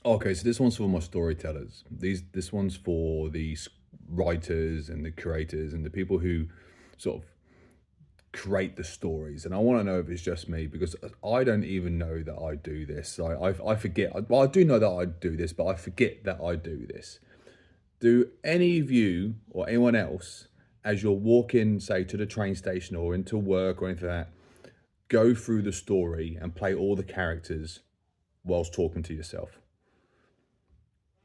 Okay, so this one's for my storytellers. This one's for the writers and the creators and the people who sort of create the stories. And I want to know if it's just me because I don't even know that I do this. I forget. Well, I do know that I do this, but I forget that I do this. Do any of you or anyone else, as you're walking, say, to the train station or into work or anything like that, go through the story and play all the characters whilst talking to yourself?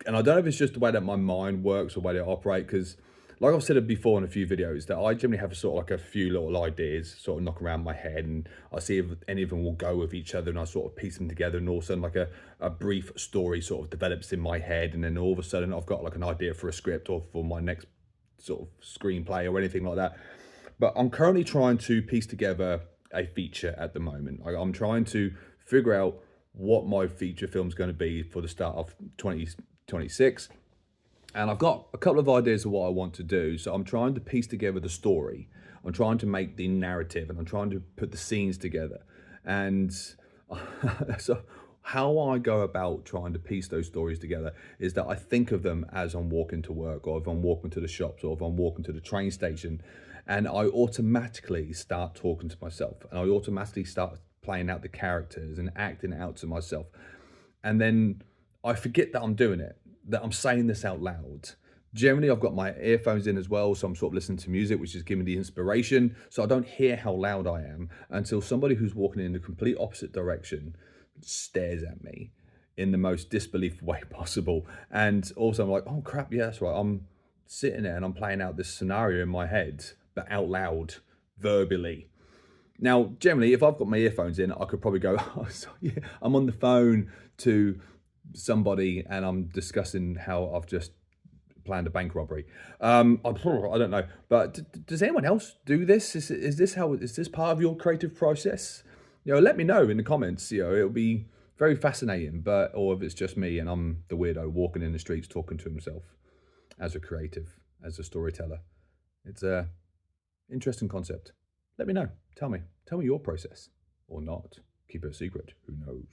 And I don't know if it's just the way that my mind works or the way that I operate, because like I've said it before in a few videos, that I generally have sort of like a few little ideas sort of knock around my head, and I see if any of them will go with each other, and I sort of piece them together, and all of a sudden like a brief story sort of develops in my head, and then all of a sudden I've got like an idea for a script or for my next sort of screenplay or anything like that. But I'm currently trying to piece together a feature at the moment. I'm trying to figure out what my feature film is going to be for the start of 2026. And I've got a couple of ideas of what I want to do. So I'm trying to piece together the story. I'm trying to make the narrative and I'm trying to put the scenes together. And so how I go about trying to piece those stories together is that I think of them as I'm walking to work, or if I'm walking to the shops, or if I'm walking to the train station, and I automatically start talking to myself, and I automatically start playing out the characters and acting out to myself. And then I forget that I'm doing it, that I'm saying this out loud. Generally, I've got my earphones in as well, so I'm sort of listening to music, which is giving me the inspiration. So I don't hear how loud I am until somebody who's walking in the complete opposite direction stares at me in the most disbelief way possible. And also, I'm like, oh crap, yeah, that's right. I'm sitting there and I'm playing out this scenario in my head, but out loud, verbally. Now, generally, if I've got my earphones in, I could probably go, oh, sorry, yeah, I'm on the phone to somebody and I'm discussing how I've just planned a bank robbery. I don't know, but does anyone else do this? Is this how? Is this part of your creative process? Let me know in the comments. It'll be very fascinating. But or if it's just me and I'm the weirdo walking in the streets talking to himself as a creative, as a storyteller. It's a interesting concept. Let me know. Tell me. Tell me your process or not. Keep it a secret. Who knows?